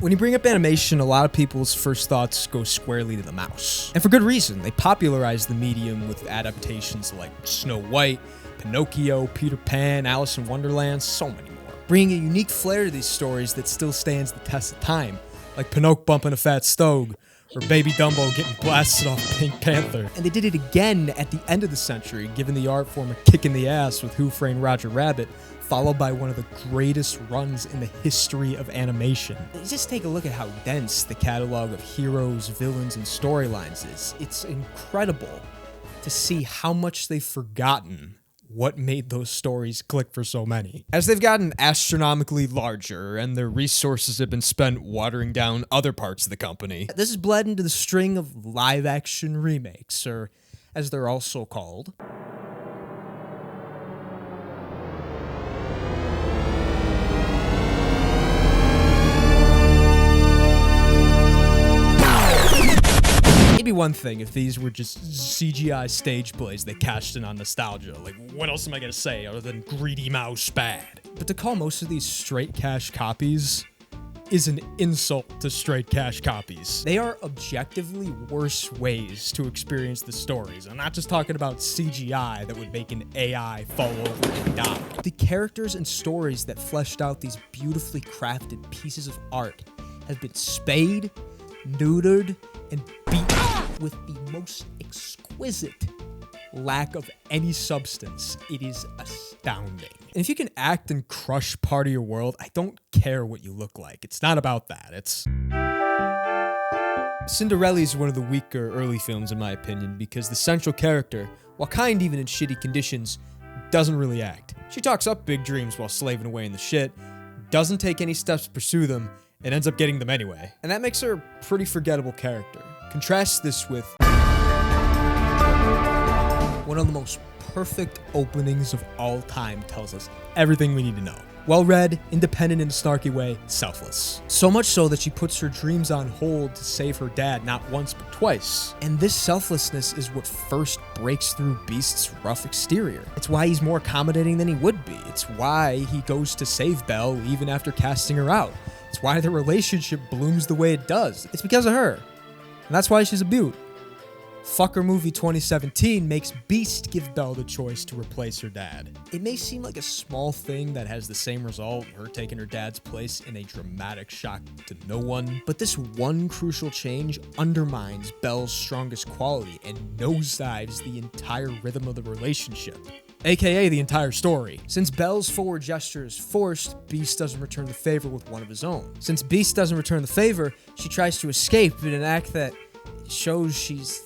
When you bring up animation, a lot of people's first thoughts go squarely to the mouse. And for good reason. They popularized the medium with adaptations like Snow White, Pinocchio, Peter Pan, Alice in Wonderland, so many more. Bringing a unique flair to these stories that still stands the test of time, like Pinocchio bumping a fat stove, or Baby Dumbo getting blasted off Pink Panther. And they did it again at the end of the century, giving the art form a kick in the ass with Who Framed Roger Rabbit, followed by one of the greatest runs in the history of animation. Just take a look at how dense the catalog of heroes, villains, and storylines is. It's incredible to see how much they've forgotten what made those stories click for so many. As they've gotten astronomically larger and their resources have been spent watering down other parts of the company, this has bled into the string of live-action remakes, or as they're also called. It'd be one thing if these were just CGI stage plays that cashed in on nostalgia. Like, what else am I gonna say other than Greedy Mouse bad? But to call most of these straight cash copies is an insult to straight cash copies. They are objectively worse ways to experience the stories. I'm not just talking about CGI that would make an AI fall over and die. The characters and stories that fleshed out these beautifully crafted pieces of art have been spayed, neutered, and beaten with the most exquisite lack of any substance. It is astounding. And if you can act and crush part of your world, I don't care what you look like. It's not about that. It's... Cinderella is one of the weaker early films in my opinion because the central character, while kind even in shitty conditions, doesn't really act. She talks up big dreams while slaving away in the shit, doesn't take any steps to pursue them, and ends up getting them anyway. And that makes her a pretty forgettable character. Contrast this with one of the most perfect openings of all time tells us everything we need to know. Well-read, independent in a snarky way, selfless. So much so that she puts her dreams on hold to save her dad not once but twice. And this selflessness is what first breaks through Beast's rough exterior. It's why he's more accommodating than he would be. It's why he goes to save Belle even after casting her out. It's why the relationship blooms the way it does. It's because of her. And that's why she's a beaut. Fucker Movie 2017 makes Beast give Belle the choice to replace her dad. It may seem like a small thing that has the same result, her taking her dad's place in a dramatic shock to no one, but this one crucial change undermines Belle's strongest quality and nosedives the entire rhythm of the relationship. AKA the entire story. Since Belle's forward gesture is forced, Beast doesn't return the favor with one of his own. Since Beast doesn't return the favor, she tries to escape in an act that shows she's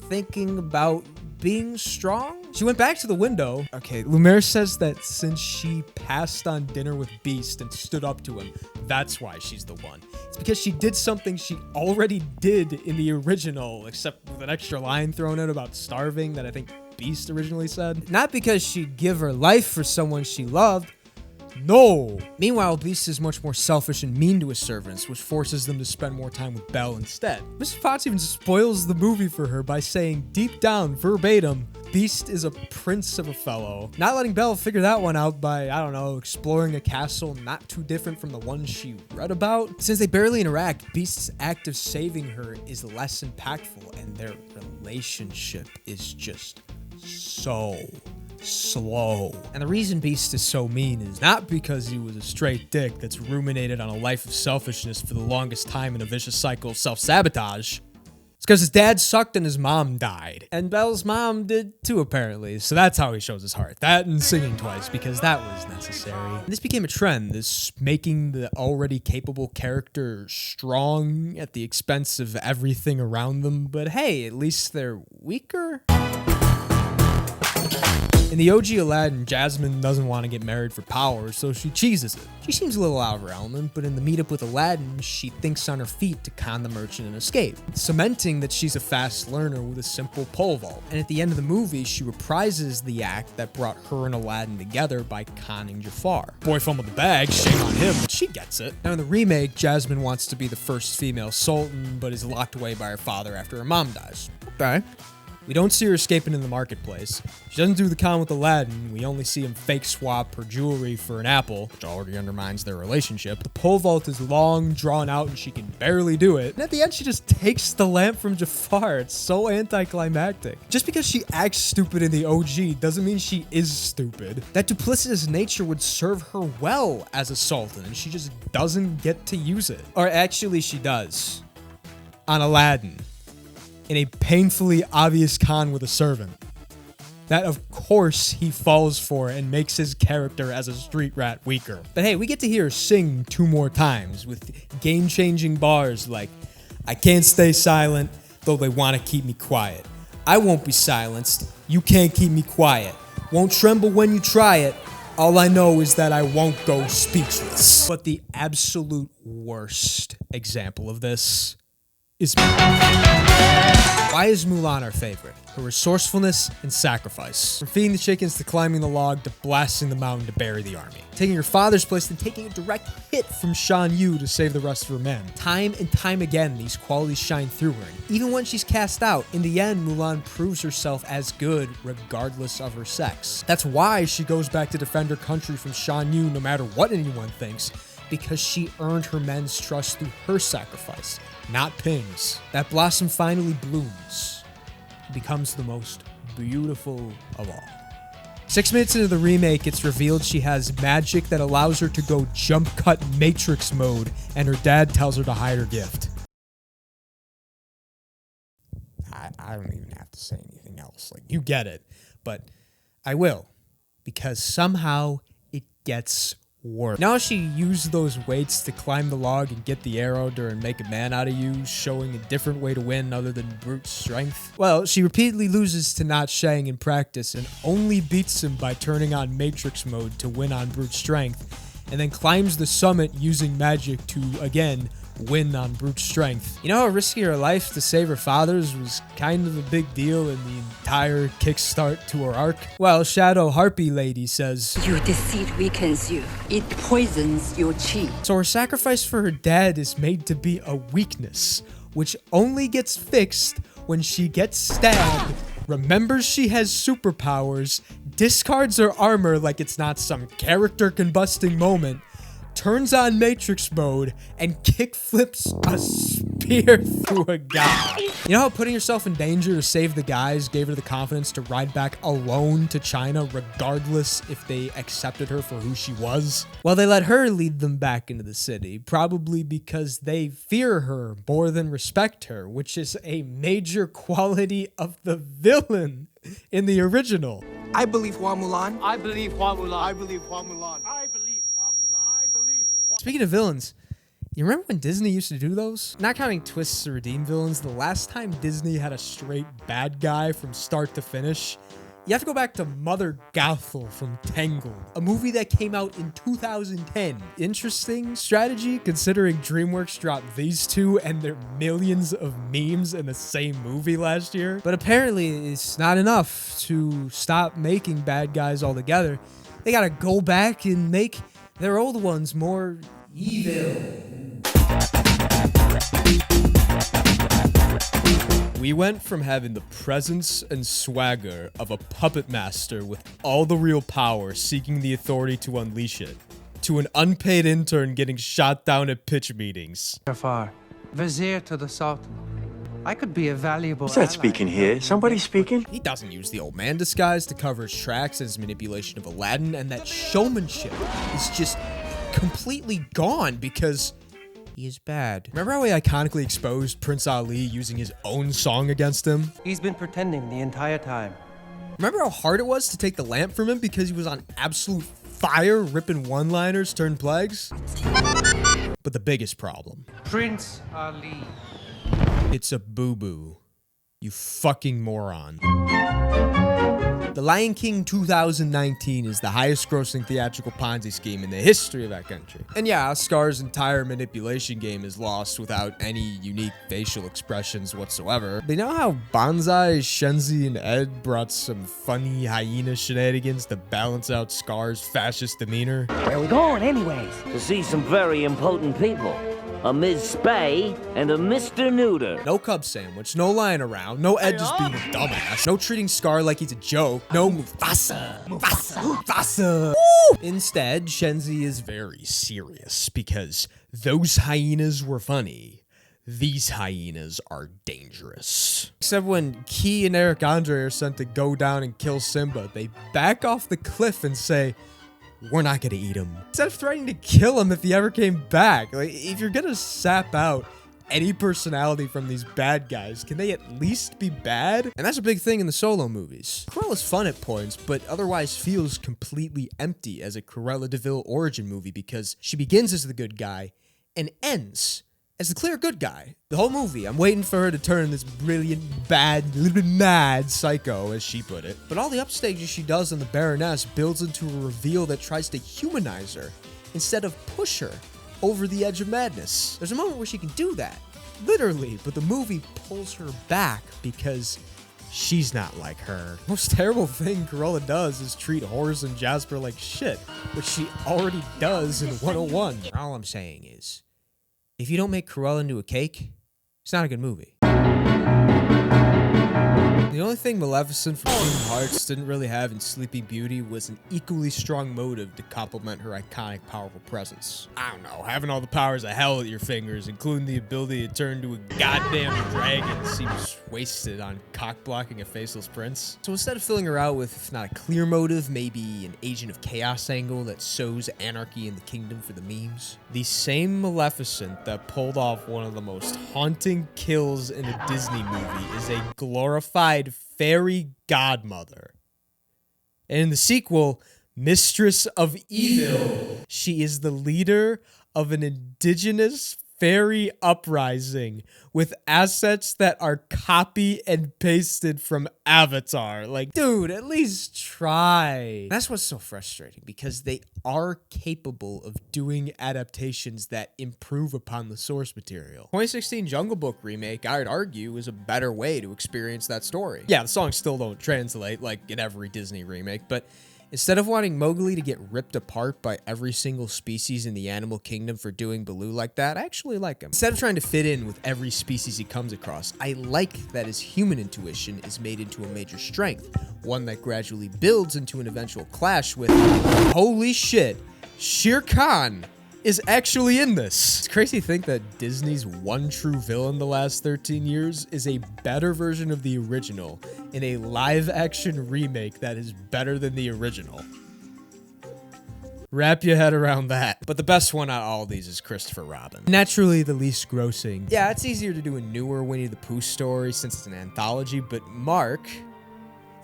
thinking about being strong? She went back to the window. Okay, Lumiere says that since she passed on dinner with Beast and stood up to him, that's why she's the one. It's because she did something she already did in the original, except with an extra line thrown in about starving that I think Beast originally said. Not because she'd give her life for someone she loved. No! Meanwhile, Beast is much more selfish and mean to his servants, which forces them to spend more time with Belle instead. Mr. Potts even spoils the movie for her by saying, deep down, verbatim, Beast is a prince of a fellow. Not letting Belle figure that one out by, I don't know, exploring a castle not too different from the one she read about. Since they barely interact, Beast's act of saving her is less impactful, and their relationship is just so slow. And the reason Beast is so mean is not because he was a straight dick that's ruminated on a life of selfishness for the longest time in a vicious cycle of self-sabotage. It's because his dad sucked and his mom died. And Belle's mom did too, apparently. So that's how he shows his heart. That and singing twice, because that was necessary. And this became a trend, this making the already capable character strong at the expense of everything around them. But hey, at least they're weaker? In the OG Aladdin, Jasmine doesn't want to get married for power, so she cheeses it. She seems a little out of her element, but in the meetup with Aladdin, she thinks on her feet to con the merchant and escape, cementing that she's a fast learner with a simple pole vault. And at the end of the movie, she reprises the act that brought her and Aladdin together by conning Jafar. Boy fumbled the bag, shame on him, but she gets it. Now in the remake, Jasmine wants to be the first female sultan, but is locked away by her father after her mom dies. Okay. We don't see her escaping in the marketplace. She doesn't do the con with Aladdin. We only see him fake swap her jewelry for an apple, which already undermines their relationship. The pole vault is long, drawn out, and she can barely do it. And at the end, she just takes the lamp from Jafar. It's so anticlimactic. Just because she acts stupid in the OG doesn't mean she is stupid. That duplicitous nature would serve her well as a sultan, and she just doesn't get to use it. Or actually, she does. On Aladdin. In a painfully obvious con with a servant. That, of course, he falls for and makes his character as a street rat weaker. But hey, we get to hear her sing 2 more times with game-changing bars like, I can't stay silent, though they want to keep me quiet. I won't be silenced. You can't keep me quiet. Won't tremble when you try it. All I know is that I won't go speechless. But the absolute worst example of this is Why is Mulan our favorite? Her resourcefulness and sacrifice. From feeding the chickens to climbing the log to blasting the mountain to bury the army. Taking her father's place and taking a direct hit from Shan Yu to save the rest of her men. Time and time again, these qualities shine through her. And even when she's cast out, in the end, Mulan proves herself as good regardless of her sex. That's why she goes back to defend her country from Shan Yu no matter what anyone thinks. Because she earned her men's trust through her sacrifice, not Ping's. That blossom finally blooms. It becomes the most beautiful of all. 6 minutes into the remake, it's revealed she has magic that allows her to go jump cut Matrix mode, and her dad tells her to hide her gift. I don't even have to say anything else. Like, you get it. But I will. Because somehow it gets work. Now she used those weights to climb the log and get the arrow during Make a Man Out of You, showing a different way to win other than brute strength. Well, she repeatedly loses to Not Shang in practice and only beats him by turning on Matrix mode to win on brute strength, and then climbs the summit using magic to, again, win on brute strength. You know how risking her life to save her father's was kind of a big deal in the entire kickstart to her arc? Well, Shadow Harpy Lady says, Your deceit weakens you. It poisons your chi. So her sacrifice for her dad is made to be a weakness, which only gets fixed when she gets stabbed, remembers she has superpowers, discards her armor like it's not some character combusting moment, turns on Matrix mode, and kickflips a spear through a guy. You know how putting yourself in danger to save the guys gave her the confidence to ride back alone to China regardless if they accepted her for who she was? Well, they let her lead them back into the city, probably because they fear her more than respect her, which is a major quality of the villain in the original. I believe Hua Mulan. I believe Hua Mulan. I believe Hua Mulan. I believe. Speaking of villains, you remember when Disney used to do those? Not counting twists to redeem villains, the last time Disney had a straight bad guy from start to finish, you have to go back to Mother Gothel from Tangled, a movie that came out in 2010. Interesting strategy considering DreamWorks dropped these two and their millions of memes in the same movie last year. But apparently it's not enough to stop making bad guys altogether. They gotta go back and make their old ones more evil. We went from having the presence and swagger of a puppet master with all the real power seeking the authority to unleash it, to an unpaid intern getting shot down at pitch meetings. Jafar, Vizier to the Sultan. I could be a valuable Who's that speaking here? Somebody speaking? He doesn't use the old man disguise to cover his tracks and his manipulation of Aladdin, and that showmanship is just completely gone because he is bad. Remember how he iconically exposed Prince Ali using his own song against him? He's been pretending the entire time. Remember how hard it was to take the lamp from him because he was on absolute fire ripping one-liners turned plagues? But the biggest problem, Prince Ali. it's a boo-boo. You fucking moron. The Lion King 2019 is the highest grossing theatrical Ponzi scheme in the history of that country. And yeah, Scar's entire manipulation game is lost without any unique facial expressions whatsoever. But you know how Banzai, Shenzi, and Ed brought some funny hyena shenanigans to balance out Scar's fascist demeanor? Where are we going anyways? To see some very important people. a Ms. Spay, and a Mr. Neuter. No Cub sandwich, no lying around, no Ed just being a dumbass, no treating Scar like he's a joke, no Mufasa. Woo! Instead, Shenzi is very serious because those hyenas were funny. These hyenas are dangerous. Except when Key and Eric Andre are sent to go down and kill Simba, they back off the cliff and say, we're not gonna eat him. Instead of threatening to kill him if he ever came back. Like, if you're gonna sap out any personality from these bad guys, can they at least be bad? And that's a big thing in the Solo movies. Cruella's fun at points, but otherwise feels completely empty as a Cruella de Vil origin movie because she begins as the good guy and ends as the clear good guy. The whole movie, I'm waiting for her to turn this brilliant, bad, a little bit mad psycho, as she put it. But all the upstages she does on the Baroness builds into a reveal that tries to humanize her instead of push her over the edge of madness. There's a moment where she can do that, literally, but the movie pulls her back because she's not like her. The most terrible thing Cruella does is treat Horace and Jasper like shit, which she already does in 101. All I'm saying is, if you don't make Cruella into a cake, it's not a good movie. The only thing Maleficent from Kingdom Hearts didn't really have in Sleeping Beauty was an equally strong motive to complement her iconic, powerful presence. I don't know, having all the powers of hell at your fingers, including the ability to turn into a goddamn dragon, seems wasted on cock-blocking a faceless prince. So instead of filling her out with, if not a clear motive, maybe an Agent of Chaos angle that sows anarchy in the kingdom for the memes, the same Maleficent that pulled off one of the most haunting kills in a Disney movie is a glorified fairy godmother. And in the sequel, Mistress of Evil, she is the leader of an indigenous fairy uprising with assets that are copy and pasted from Avatar. Like, dude, at least try. That's what's so frustrating, because they are capable of doing adaptations that improve upon the source material. 2016 Jungle Book remake, I'd argue, is a better way to experience that story. Yeah, the songs still don't translate like in every Disney remake, but instead of wanting Mowgli to get ripped apart by every single species in the animal kingdom for doing Baloo like that, I actually like him. Instead of trying to fit in with every species he comes across, I like that his human intuition is made into a major strength, one that gradually builds into an eventual clash with, holy shit, Shere Khan is actually in this. It's crazy to think that Disney's one true villain the last 13 years is a better version of the original in a live-action remake that is better than the original. Wrap your head around that. But the best one out of all these is Christopher Robin. Naturally the least grossing. Yeah, it's easier to do a newer Winnie the Pooh story since it's an anthology, but Mark,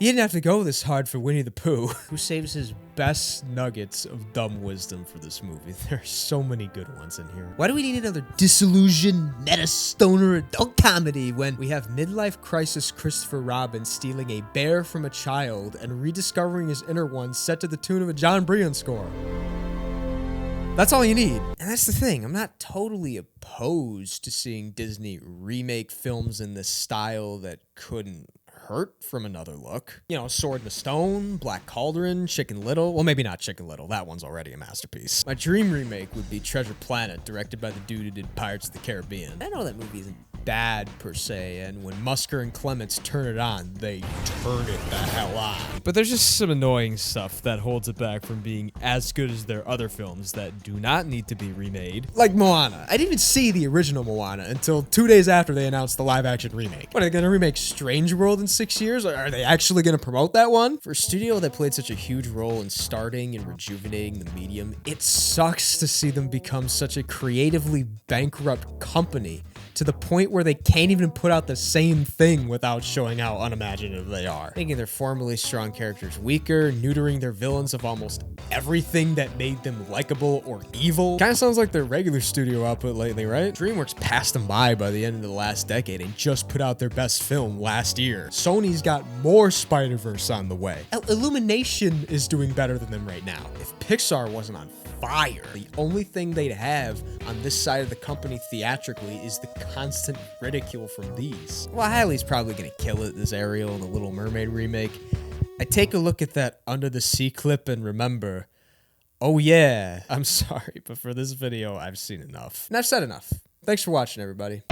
you didn't have to go this hard for Winnie the Pooh, who saves his best nuggets of dumb wisdom for this movie. There are so many good ones in here. Why do we need another disillusioned, meta-stoner adult comedy when we have midlife crisis Christopher Robin stealing a bear from a child and rediscovering his inner one set to the tune of a John Brion score? That's all you need. And that's the thing, I'm not totally opposed to seeing Disney remake films in this style that couldn't hurt from another look. You know, Sword in the Stone, Black Cauldron, Chicken Little. Well, maybe not Chicken Little. That one's already a masterpiece. My dream remake would be Treasure Planet, directed by the dude who did Pirates of the Caribbean. I know that movie isn't bad per se, and when Musker and Clements turn it on, they turn it the hell on. But there's just some annoying stuff that holds it back from being as good as their other films that do not need to be remade. Like Moana. I didn't even see the original Moana until 2 days after they announced the live-action remake. What, are they gonna remake Strange World in 6 years? Or are they actually gonna promote that one? For a studio that played such a huge role in starting and rejuvenating the medium, it sucks to see them become such a creatively bankrupt company to the point where they can't even put out the same thing without showing how unimaginative they are. Making their formerly strong characters weaker, neutering their villains of almost everything that made them likable or evil. Kinda sounds like their regular studio output lately, right? DreamWorks passed them by the end of the last decade and just put out their best film last year. Sony's got more Spider-Verse on the way. Illumination is doing better than them right now. If Pixar wasn't on fire, the only thing they'd have on this side of the company theatrically is the constant ridicule from these. Well, Hailey's probably gonna kill it as Ariel in the Little Mermaid remake. I take a look at that Under the Sea clip and remember, oh yeah, I'm sorry, but for this video, I've seen enough. And I've said enough. Thanks for watching, everybody.